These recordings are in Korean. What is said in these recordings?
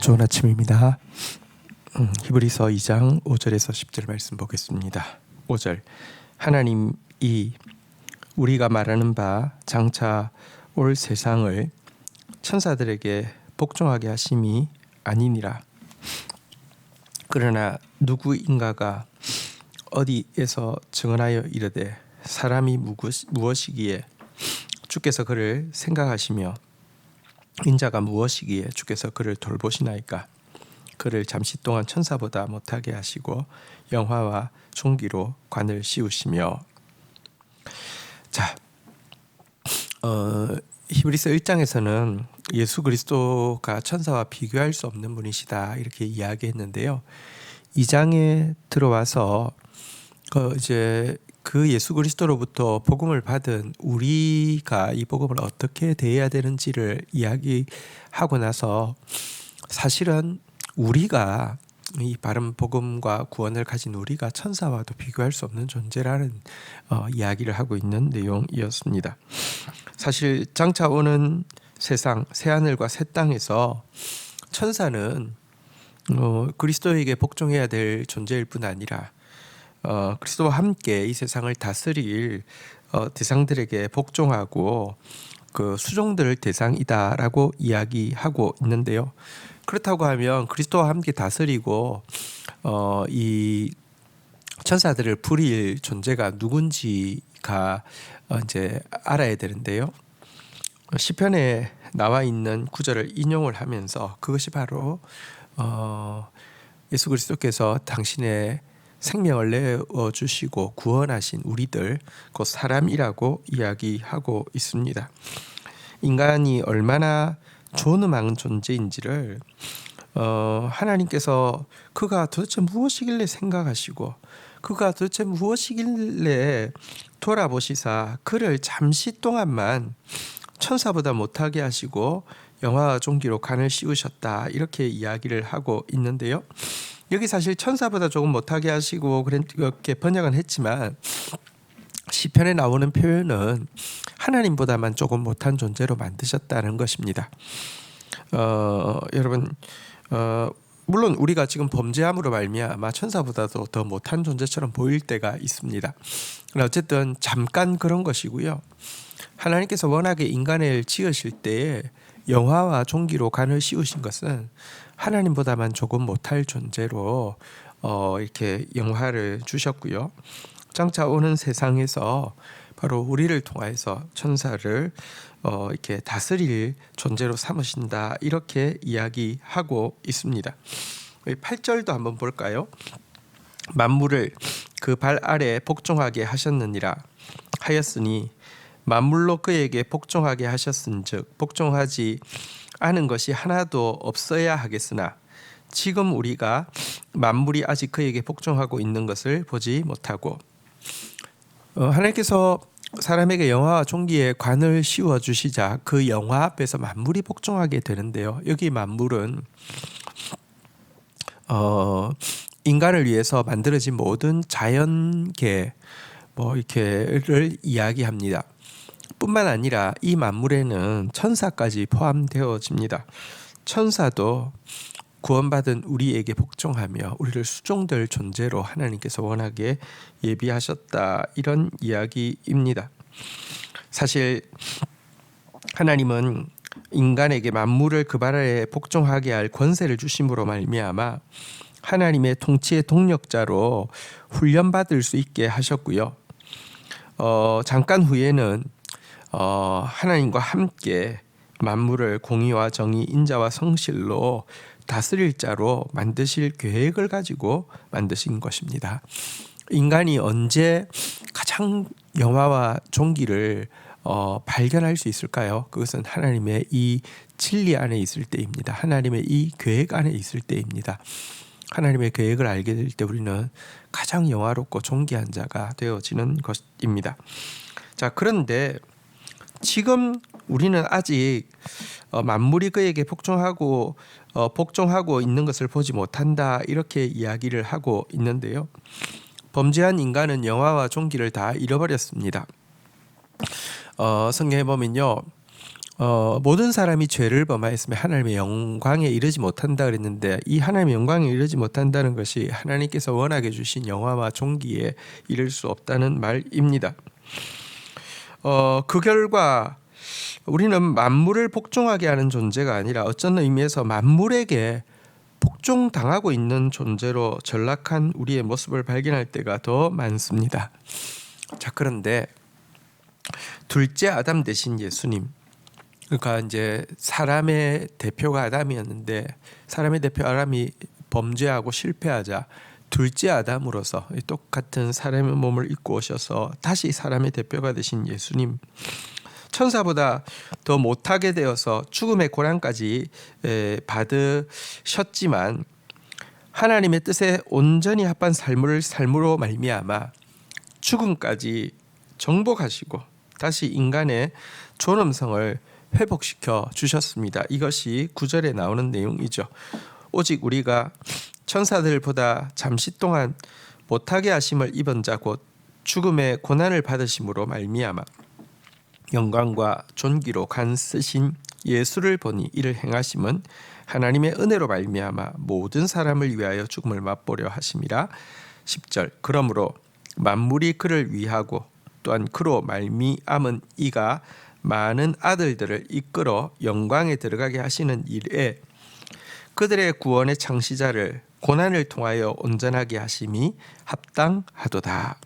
좋은 아침입니다. 히브리서 2장 5절에서 10절 말씀 보겠습니다. 5절 하나님이 우리가 말하는 바 장차 올 세상을 천사들에게 복종하게 하심이 아니니라. 그러나 누구인가가 어디에서 증언하여 이르되 사람이 무엇이기에 주께서 그를 생각하시며 인자가 무엇이기에 주께서 그를 돌보시나이까. 그를 잠시 동안 천사보다 못하게 하시고 영화와 존귀로 관을 씌우시며. 자, 히브리서 1장에서는 예수 그리스도가 천사와 비교할 수 없는 분이시다 이렇게 이야기했는데요. 2장에 들어와서 이제 그 예수 그리스도로부터 복음을 받은 우리가 이 복음을 어떻게 대해야 되는지를 이야기하고 나서 사실은 우리가 이 바른 복음과 구원을 가진 우리가 천사와도 비교할 수 없는 존재라는 이야기를 하고 있는 내용이었습니다. 사실 장차 오는 세상 새하늘과 새 땅에서 천사는 그리스도에게 복종해야 될 존재일 뿐 아니라 그리스도와 함께 이 세상을 다스릴 대상들에게 복종하고 그 수종될 대상이다라고 이야기하고 있는데요. 그렇다고 하면 그리스도와 함께 다스리고 이 천사들을 부릴 존재가 누군지가 이제 알아야 되는데요. 시편에 나와 있는 구절을 인용을 하면서 그것이 바로 예수 그리스도께서 당신의 생명을 내어주시고 구원하신 우리들 곧 사람이라고 이야기하고 있습니다. 인간이 얼마나 존엄한 존재인지를 하나님께서 그가 도대체 무엇이길래 생각하시고 그가 도대체 무엇이길래 돌아보시사 그를 잠시 동안만 천사보다 못하게 하시고 영화와 존귀로 관을 씌우셨다 이렇게 이야기를 하고 있는데요. 여기 사실 천사보다 조금 못하게 하시고 그렇게 번역은 했지만 시편에 나오는 표현은 하나님보다만 조금 못한 존재로 만드셨다는 것입니다. 여러분 물론 우리가 지금 범죄함으로 말미암아 천사보다도 더 못한 존재처럼 보일 때가 있습니다. 어쨌든 잠깐 그런 것이고요. 하나님께서 워낙에 인간을 지으실 때에 영화와 존귀로 관을 씌우신 것은 하나님보다만 조금 못할 존재로 이렇게 영화를 주셨고요. 장차 오는 세상에서 바로 우리를 통하여서 천사를 이렇게 다스릴 존재로 삼으신다 이렇게 이야기하고 있습니다. 8절도 한번 볼까요? 만물을 그 발 아래 복종하게 하셨느니라 하였으니 만물로 그에게 복종하게 하셨은즉 복종하지 않은 것이 하나도 없어야 하겠으나 지금 우리가 만물이 아직 그에게 복종하고 있는 것을 보지 못하고 하나님께서 사람에게 영화와 존귀의 관을 씌워 주시자 그 영화 앞에서 만물이 복종하게 되는데요. 여기 만물은 인간을 위해서 만들어진 모든 자연계 이렇게를 이야기합니다. 뿐만 아니라 이 만물에는 천사까지 포함되어집니다. 천사도 구원받은 우리에게 복종하며 우리를 수종될 존재로 하나님께서 워낙에 예비하셨다 이런 이야기입니다. 사실 하나님은 인간에게 만물을 그 발 아래 복종하게 할 권세를 주심으로 말미암아 하나님의 통치의 동력자로 훈련받을 수 있게 하셨고요. 잠깐 후에는 하나님과 함께 만물을 공의와 정의, 인자와 성실로 다스릴 자로 만드실 계획을 가지고 만드신 것입니다. 인간이 언제 가장 영화와 존귀를 발견할 수 있을까요? 그것은 하나님의 이 진리 안에 있을 때입니다. 하나님의 이 계획 안에 있을 때입니다. 하나님의 계획을 알게 될 때 우리는 가장 영화롭고 존귀한 자가 되어지는 것입니다. 자, 그런데 지금 우리는 아직 만물이 그에게 복종하고 있는 것을 보지 못한다 이렇게 이야기를 하고 있는데요. 범죄한 인간은 영화와 존귀를 다 잃어버렸습니다. 성경에 보면요, 모든 사람이 죄를 범하였으면 하나님의 영광에 이르지 못한다 그랬는데, 이 하나님의 영광에 이르지 못한다는 것이 하나님께서 원하게 주신 영화와 존귀에 이를 수 없다는 말입니다. 그 결과 우리는 만물을 복종하게 하는 존재가 아니라 어떤 의미에서 만물에게 복종당하고 있는 존재로 전락한 우리의 모습을 발견할 때가 더 많습니다. 자, 그런데 둘째 아담 대신 예수님, 그러니까 이제 사람의 대표가 아담이었는데 사람의 대표 아담이 범죄하고 실패하자 둘째 아담으로서 똑같은 사람의 몸을 입고 오셔서 다시 사람의 대표가 되신 예수님, 천사보다 더 못하게 되어서 죽음의 고난까지 받으셨지만 하나님의 뜻에 온전히 합한 삶으로 말미암아 죽음까지 정복하시고 다시 인간의 존엄성을 회복시켜 주셨습니다. 이것이 9절에 나오는 내용이죠. 오직 우리가 천사들보다 잠시 동안 못하게 하심을 입은 자 곧 죽음의 고난을 받으심으로 말미암아 영광과 존귀로 간 쓰신 예수를 보니 이를 행하심은 하나님의 은혜로 말미암아 모든 사람을 위하여 죽음을 맛보려 하심이라. 10절 그러므로 만물이 그를 위하고 또한 그로 말미암은 이가 많은 아들들을 이끌어 영광에 들어가게 하시는 일에 그들의 구원의 창시자를 고난을 통하여 온전하게 하심이 합당하도다.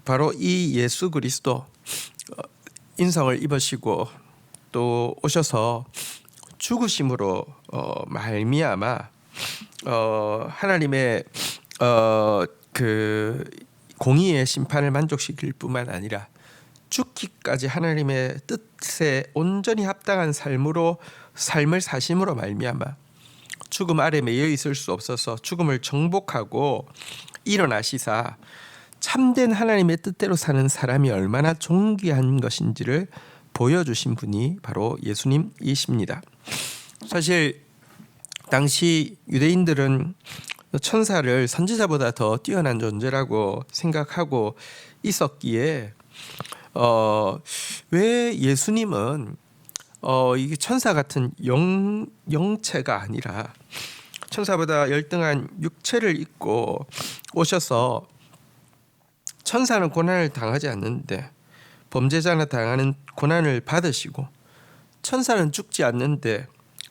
바로 이 예수 그리스도 인성을 입으시고 또 오셔서 죽으심으로 말미암아 하나님의 그 공의의 심판을 만족시킬 뿐만 아니라 죽기까지 하나님의 뜻에 온전히 합당한 삶을 사심으로 말미암아 죽음 아래 매여 있을 수 없어서 죽음을 정복하고 일어나시사 참된 하나님의 뜻대로 사는 사람이 얼마나 존귀한 것인지를 보여주신 분이 바로 예수님이십니다. 사실 당시 유대인들은 천사를 선지자보다 더 뛰어난 존재라고 생각하고 있었기에 왜 예수님은 이게 천사 같은 영체가 아니라 천사보다 열등한 육체를 입고 오셔서 천사는 고난을 당하지 않는데 범죄자나 당하는 고난을 받으시고 천사는 죽지 않는데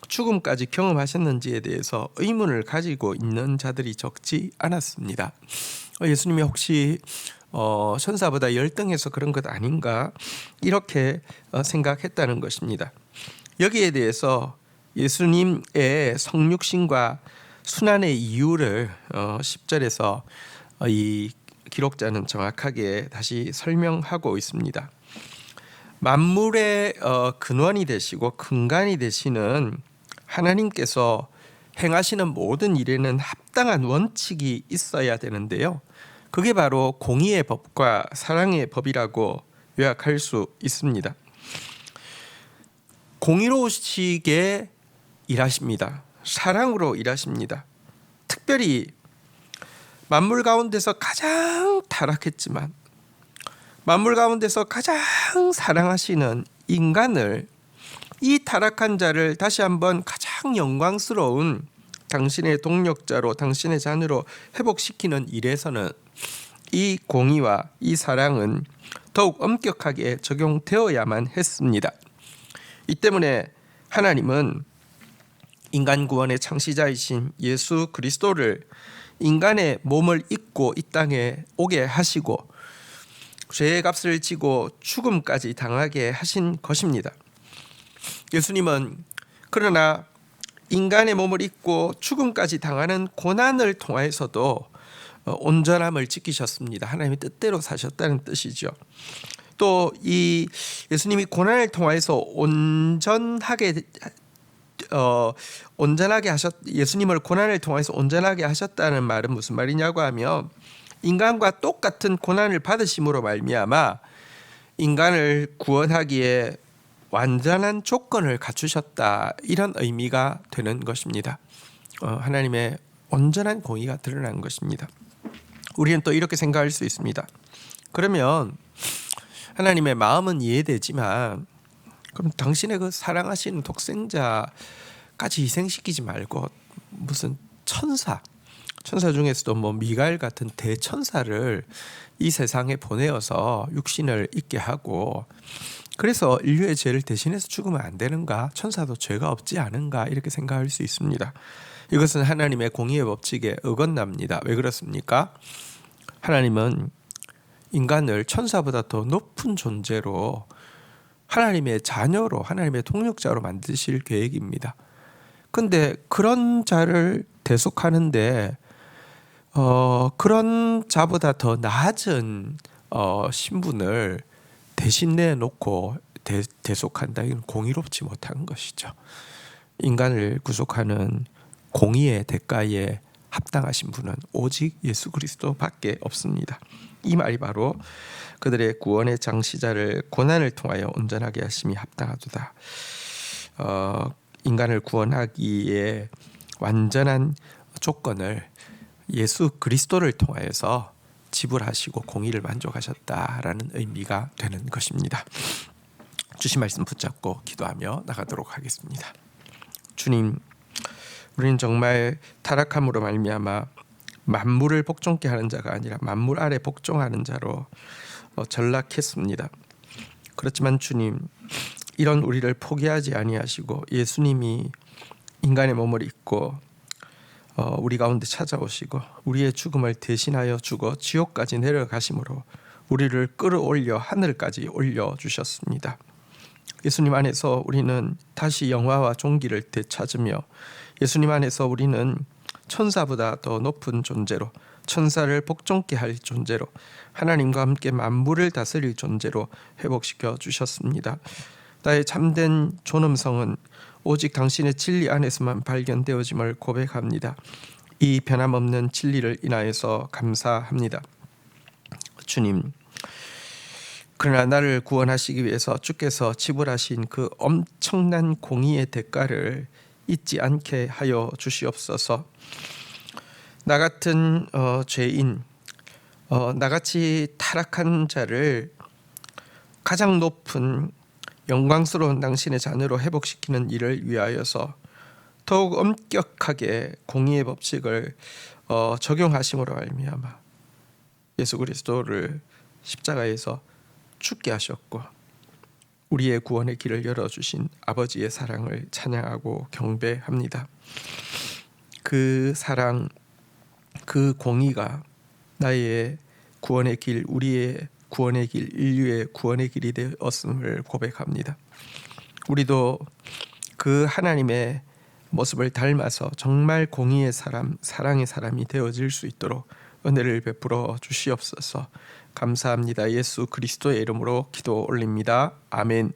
죽음까지 경험하셨는지에 대해서 의문을 가지고 있는 자들이 적지 않았습니다. 예수님이 혹시 천사보다 열등해서 그런 것 아닌가 이렇게 생각했다는 것입니다. 여기에 대해서 예수님의 성육신과 순환의 이유를 10절에서 이 기록자는 정확하게 다시 설명하고 있습니다. 만물의 근원이 되시고 근간이 되시는 하나님께서 행하시는 모든 일에는 합당한 원칙이 있어야 되는데요. 그게 바로 공의의 법과 사랑의 법이라고 요약할 수 있습니다. 공의로우시게 일하십니다. 사랑으로 일하십니다. 특별히 만물 가운데서 가장 타락했지만 만물 가운데서 가장 사랑하시는 인간을, 이 타락한 자를 다시 한번 가장 영광스러운 당신의 동력자로 당신의 자녀로 회복시키는 일에서는 이 공의와 이 사랑은 더욱 엄격하게 적용되어야만 했습니다. 이 때문에 하나님은 인간 구원의 창시자이신 예수 그리스도를 인간의 몸을 입고 이 땅에 오게 하시고 죄의 값을 지고 죽음까지 당하게 하신 것입니다. 예수님은 그러나 인간의 몸을 입고 죽음까지 당하는 고난을 통해서도 온전함을 지키셨습니다. 하나님의 뜻대로 사셨다는 뜻이죠. 또 이 예수님이 고난을 통해서 예수님을 고난을 통해서 온전하게 하셨다는 말은 무슨 말이냐고 하면 인간과 똑같은 고난을 받으심으로 말미암아 인간을 구원하기에 완전한 조건을 갖추셨다, 이런 의미가 되는 것입니다. 하나님의 온전한 공의가 드러난 것입니다. 우리는 또 이렇게 생각할 수 있습니다. 그러면 하나님의 마음은 이해되지만 그럼 당신의 그 사랑하시는 독생자까지 희생시키지 말고 무슨 천사 중에서도 뭐 미가엘 같은 대천사를 이 세상에 보내어서 육신을 입게 하고 그래서 인류의 죄를 대신해서 죽으면 안 되는가? 천사도 죄가 없지 않은가? 이렇게 생각할 수 있습니다. 이것은 하나님의 공의의 법칙에 어긋납니다. 왜 그렇습니까? 하나님은 인간을 천사보다 더 높은 존재로 하나님의 자녀로 하나님의 통역자로 만드실 계획입니다. 근데 그런 자를 대속하는데 그런 자보다 더 낮은 신분을 대신 내놓고 대속한다. 이건 공의롭지 못한 것이죠. 인간을 구속하는 공의의 대가에 합당하신 분은 오직 예수 그리스도밖에 없습니다. 이 말이 바로 그들의 구원의 장시자를 고난을 통하여 온전하게 하심이 합당하도다. 인간을 구원하기에 완전한 조건을 예수 그리스도를 통하여서 지불하시고 공의를 만족하셨다라는 의미가 되는 것입니다. 주신 말씀 붙잡고 기도하며 나가도록 하겠습니다. 주님, 우리는 정말 타락함으로 말미암아 만물을 복종케 하는 자가 아니라 만물 아래 복종하는 자로 전락했습니다. 그렇지만 주님, 이런 우리를 포기하지 아니하시고 예수님이 인간의 몸을 입고 우리 가운데 찾아오시고 우리의 죽음을 대신하여 죽어 지옥까지 내려가심으로 우리를 끌어올려 하늘까지 올려주셨습니다. 예수님 안에서 우리는 다시 영화와 종기를 되찾으며 예수님 안에서 우리는 천사보다 더 높은 존재로 천사를 복종케 할 존재로 하나님과 함께 만물을 다스릴 존재로 회복시켜 주셨습니다. 나의 참된 존엄성은 오직 당신의 진리 안에서만 발견되어짐을 고백합니다. 이 변함없는 진리를 인하여서 감사합니다. 주님, 그러나 나를 구원하시기 위해서 주께서 지불하신 그 엄청난 공의의 대가를 잊지 않게 하여 주시옵소서. 나 같은 죄인, 나같이 타락한 자를 가장 높은 영광스러운 당신의 자녀로 회복시키는 일을 위하여서 더욱 엄격하게 공의의 법칙을 적용하심으로 말미암아 예수 그리스도를 십자가에서 죽게 하셨고 우리의 구원의 길을 열어주신 아버지의 사랑을 찬양하고 경배합니다. 그 사랑, 그 공의가 나의 구원의 길, 우리의 구원의 길, 인류의 구원의 길이 되었음을 고백합니다. 우리도 그 하나님의 모습을 닮아서 정말 공의의 사람, 사랑의 사람이 되어질 수 있도록 은혜를 베풀어 주시옵소서. 감사합니다. 예수 그리스도의 이름으로 기도 올립니다. 아멘.